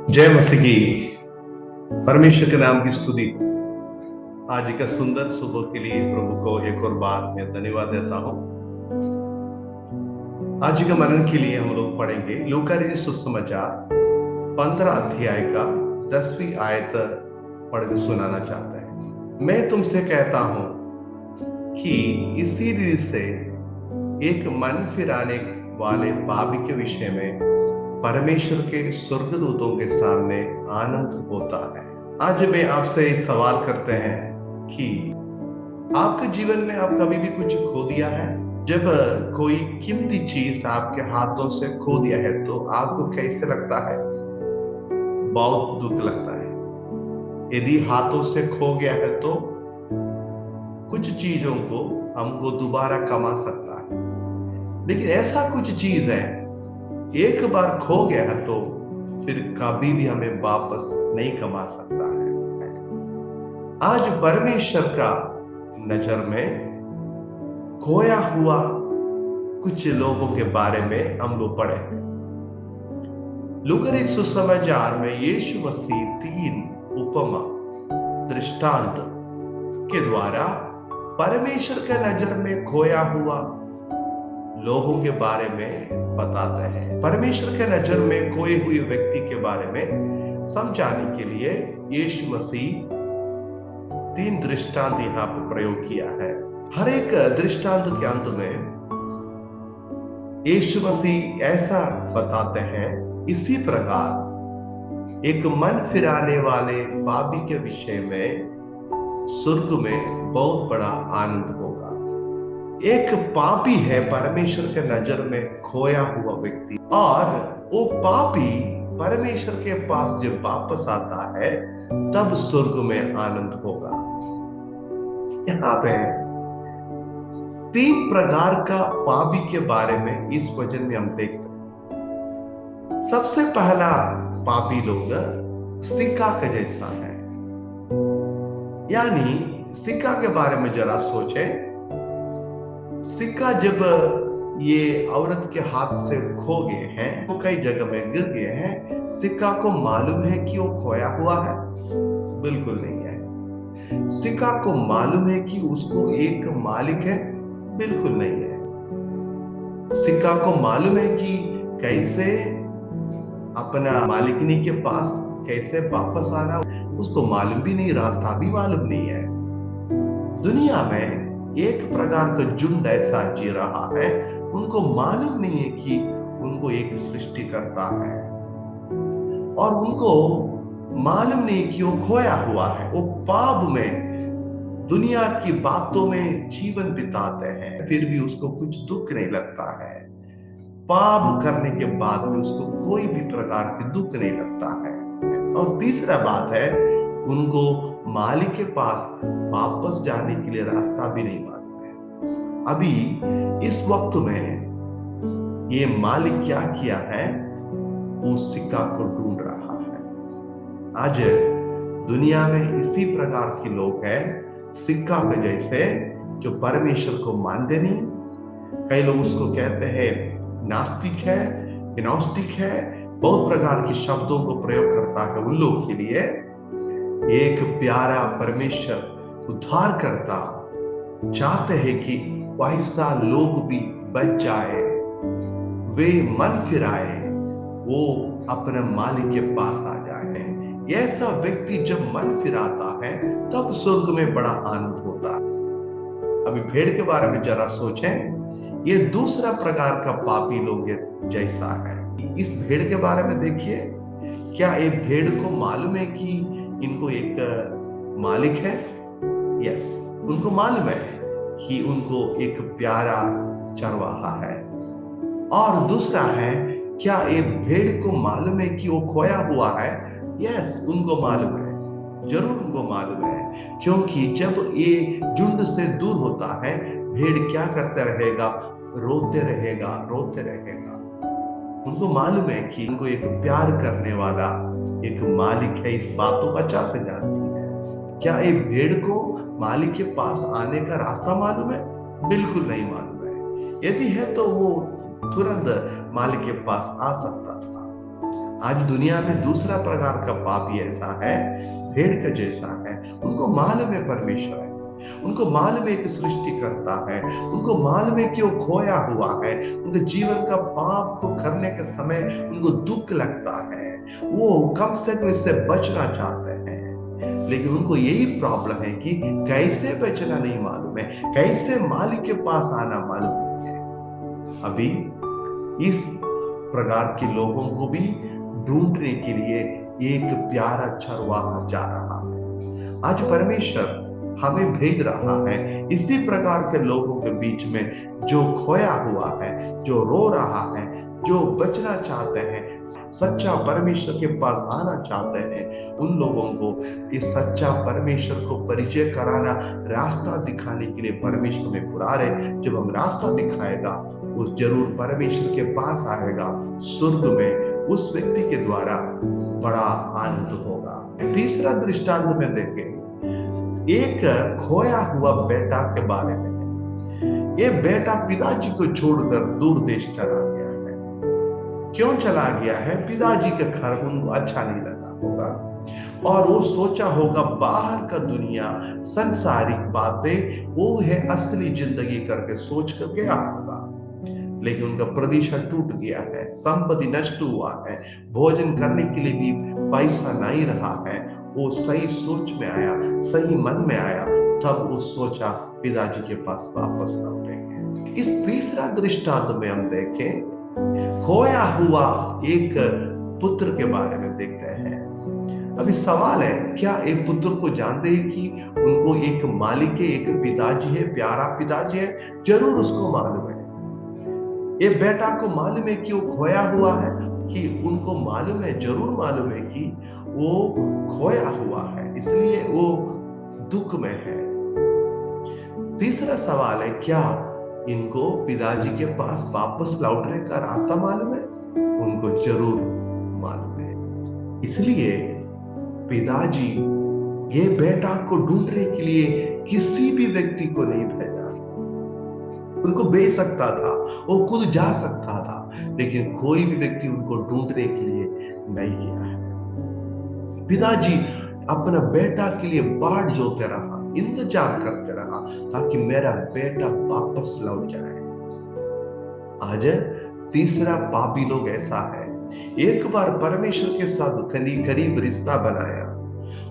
जय मसीह की। परमेश्वर के नाम की स्तुति। आज का सुंदर सुबह के लिए प्रभु को एक और बार मैं धन्यवाद देता हूँ। आज का मनन के लिए हम लोग पढ़ेंगे लूका रचित सुसमाचार 15 अध्याय का 10वीं आयत पढ़ के सुनाना चाहता है। मैं तुमसे कहता हूँ कि इसी रीति से एक मन फिराने वाले पापी के विषय में परमेश्वर के स्वर्गदूतों के सामने आनंद होता है। आज मैं आपसे एक सवाल करते हैं कि आपके जीवन में आप कभी भी कुछ खो दिया है? जब कोई कीमती चीज आपके हाथों से खो दिया है तो आपको कैसे लगता है? बहुत दुख लगता है। यदि हाथों से खो गया है तो कुछ चीजों को हमको दोबारा कमा सकता है, लेकिन ऐसा कुछ चीज है एक बार खो गया है तो फिर कभी भी हमें वापस नहीं कमा सकता है। आज परमेश्वर का नजर में खोया हुआ कुछ लोगों के बारे में हम लोग पढ़े हैं। लूका रचित सुसमाचार में यीशु मसीह 3 उपमा दृष्टांत के द्वारा परमेश्वर के नजर में खोया हुआ लोगों के बारे में बताते हैं। परमेश्वर के नजर में खोए हुए व्यक्ति के बारे में समझाने के लिए यीशु मसीह 3 दृष्टांत यहाँ पर प्रयोग किया है। हर एक दृष्टांत के अंत में यीशु मसीह ऐसा बताते हैं, इसी प्रकार एक मन फिराने वाले पापी के विषय में स्वर्ग में बहुत बड़ा आनंद होगा। एक पापी है परमेश्वर के नजर में खोया हुआ व्यक्ति, और वो पापी परमेश्वर के पास जब वापस आता है तब स्वर्ग में आनंद होगा। यहाँ पे 3 प्रकार का पापी के बारे में इस वचन में हम देखते हैं। सबसे पहला पापी लोग सिक्का के जैसा है। यानी सिक्का के बारे में जरा सोचें। सिक्का जब ये औरत के हाथ से खो गए हैं, वो कई जगह में गिर गए हैं, सिक्का को मालूम है कि वो खोया हुआ है? बिल्कुल नहीं है। सिक्का को मालूम है कि उसको एक मालिक है? बिल्कुल नहीं है। सिक्का को मालूम है कि कैसे अपना मालिकनी के पास कैसे वापस आना, उसको मालूम भी नहीं, रास्ता भी मालूम नहीं है। दुनिया में एक प्रकार का झुंड ऐसा जी रहा है, उनको मालूम नहीं है कि उनको एक सृष्टि करता है, और उनको मालूम नहीं कि वो खोया हुआ है। वो पाप में दुनिया की बातों में जीवन बिताते हैं, फिर भी उसको कुछ दुख नहीं लगता है। पाप करने के बाद भी उसको कोई भी प्रकार की दुख नहीं लगता है। और तीसरा बात है, उनको मालिक के पास वापस जाने के लिए रास्ता भी नहीं मालूम है। अभी इस वक्त में ये मालिक क्या किया है? वो सिक्का को ढूंढ रहा है। आज दुनिया में इसी प्रकार के लोग हैं, सिक्का के जैसे, जो परमेश्वर को मानते नहीं। कई लोग उसको कहते हैं नास्तिक है, ग्नोस्टिक है, बहुत प्रकार के शब्दों को प्रयोग करता है। उन लोगों के लिए एक प्यारा परमेश्वर उद्धार करता चाहते हैं कि वैसा लोग भी बच जाए, वे मन फिराए, वो अपने मालिक के पास आ जाए। ऐसा व्यक्ति जब मन फिराता है तब स्वर्ग में बड़ा आनंद होता है। अभी भेड़ के बारे में जरा सोचें। ये दूसरा प्रकार का पापी लोग जैसा है। इस भेड़ के बारे में देखिए, क्या ये भेड़ को मालूम है कि इनको एक मालिक है? यस, उनको मालूम है कि उनको एक प्यारा चरवाहा है। और दूसरा है, क्या ये भेड़ को मालूम है कि वो खोया हुआ है? यस, उनको मालूम है, जरूर उनको मालूम है, क्योंकि जब ये झुंड से दूर होता है, भेड़ क्या करते रहेगा? रोते रहेगा, रोते रहेगा। उनको मालूम है कि उनको एक प्यार करने वाला एक मालिक है, इस बात को अच्छा से जानती है। क्या ये भेड़ को मालिक के पास आने का रास्ता मालूम है? बिल्कुल नहीं मालूम है। यदि है तो वो तुरंत मालिक के पास आ सकता था। आज दुनिया में दूसरा प्रकार का पापी ऐसा है, भेड़ के जैसा है। उनको मालूम है परमेश्वर है, उनको मालूम है कि सृष्टि करता है, उनको मालूम है कि वो खोया हुआ है। उनके जीवन का पाप को करने के समय उनको दुख लगता है, वो कम से कम इससे बचना चाहते हैं। लेकिन उनको यही प्रॉब्लम है कि कैसे बचना नहीं मालूम है, कैसे मालिक के पास आना मालूम नहीं है। अभी इस प्रकार के लोगों को भी ढूंढने के लिए एक प्यारा चरवाहा जा रहा है। आज परमेश्वर हमें भेज रहा है इसी प्रकार के लोगों के बीच में, जो खोया हुआ है, जो रो रहा है, जो बचना चाहते हैं, सच्चा परमेश्वर के पास आना चाहते हैं। उन लोगों को इस सच्चा परमेश्वर को परिचय कराना, रास्ता दिखाने के लिए परमेश्वर में बुला रहे। जब हम रास्ता दिखाएगा, वो जरूर परमेश्वर के पास आएगा। स्वर्ग में उस व्यक्ति के द्वारा बड़ा आनंद होगा। तीसरा दृष्टांत में देखें, एक खोया हुआ बेटा के बारे में। ये बेटा पिताजी को छोड़कर दूर देश चला गया है। क्यों चला गया है? पिताजी के घर उनको अच्छा नहीं लगा होगा, और वो सोचा होगा बाहर का दुनिया, संसारिक बातें वो है असली जिंदगी करके सोच कर गया होगा। लेकिन उनका प्रतीक्षा टूट गया है, संपत्ति नष्ट हुआ है, भोजन करने के लिए भी पैसा नहीं रहा है। वो सही सोच में आया, सही मन में आया, तब वो सोचा पिताजी के पास वापस लौटेंगे। इस तीसरा दृष्टांत में हम देखें, खोया हुआ एक पुत्र के बारे में देखते हैं। अभी सवाल है, क्या एक पुत्र को जानते हैं कि उनको एक मालिक है, एक पिताजी है, प्यारा पिताजी है? जरूर उसको मालूम है। ये बेटा को मालूम है कि वो खोया हुआ है, कि उनको मालूम है, जरूर मालूम है कि वो खोया हुआ है, इसलिए वो दुख में है। तीसरा सवाल है, क्या इनको पिताजी के पास वापस लौटने का रास्ता मालूम है? उनको जरूर मालूम है। इसलिए पिताजी ये बेटा को ढूंढने के लिए किसी भी व्यक्ति को नहीं भेजा। उनको भेज सकता था, वो खुद जा सकता था, लेकिन कोई भी व्यक्ति उनको ढूंढने के लिए नहीं गया है। पिताजी अपना बेटा के लिए बाट जोते रहा, इंतजार करते रहा, ताकि मेरा बेटा वापस लौट जाए। आज तीसरा पापी लोग ऐसा है, एक बार परमेश्वर के साथ करीब रिश्ता बनाया,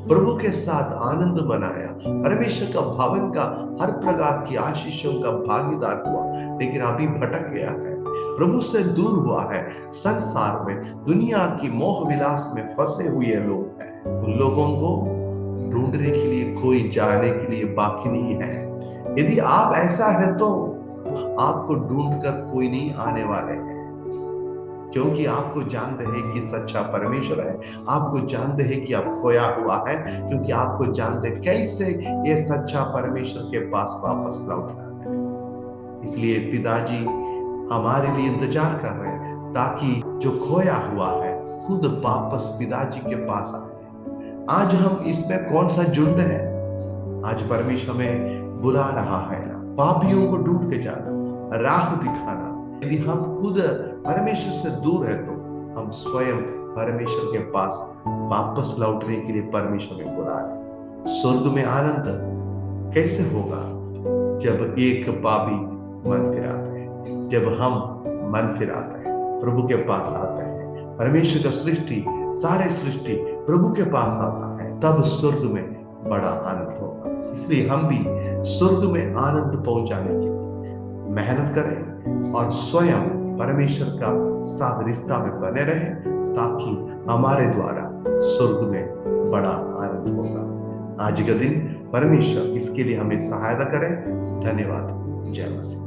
प्रभु के साथ आनंद बनाया, परमेश्वर का भवन का हर प्रकार की आशीषों का भागीदार हुआ, लेकिन अभी भटक गया है, प्रभु से दूर हुआ है, संसार में दुनिया की मोह विलास में फंसे हुए लोग हैं। उन लोगों को ढूंढने के लिए कोई जाने के लिए बाकी नहीं है। यदि आप ऐसा है तो आपको ढूंढकर कोई नहीं आने वाले हैं, क्योंकि आपको जानते हैं कि सच्चा परमेश्वर है, आपको जानते हैं कि आप खोया हुआ है, क्योंकि आपको जानते कैसे ये सच्चा परमेश्वर के पास वापस लौटना है। इसलिए पिताजी हमारे लिए इंतजार कर रहे हैं, ताकि जो खोया हुआ है खुद वापस पिताजी के पास आए। आज हम इसमें कौन सा झुंड है? आज परमेश्वर हमें बुला रहा है, पापियों को ढूंढ के जाना, राह दिखाना। यदि हम खुद परमेश्वर से दूर है तो हम स्वयं परमेश्वर के पास वापस लौटने के लिए परमेश्वर में बुला रहे। स्वर्ग में आनंद कैसे होगा? जब एक पापी मन फिराते हैं, जब हम मन फिराते हैं, प्रभु के पास आते हैं, परमेश्वर का सृष्टि, सारे सृष्टि प्रभु के पास आता है, तब स्वर्ग में बड़ा आनंद होगा। इसलिए हम भी स्वर्ग में आनंद पहुंचाने के लिए मेहनत करें और स्वयं परमेश्वर का साथ रिश्ता में बने रहें, ताकि हमारे द्वारा स्वर्ग में बड़ा आनंद होगा। आज का दिन परमेश्वर इसके लिए हमें सहायता करें। धन्यवाद। जय मसीह।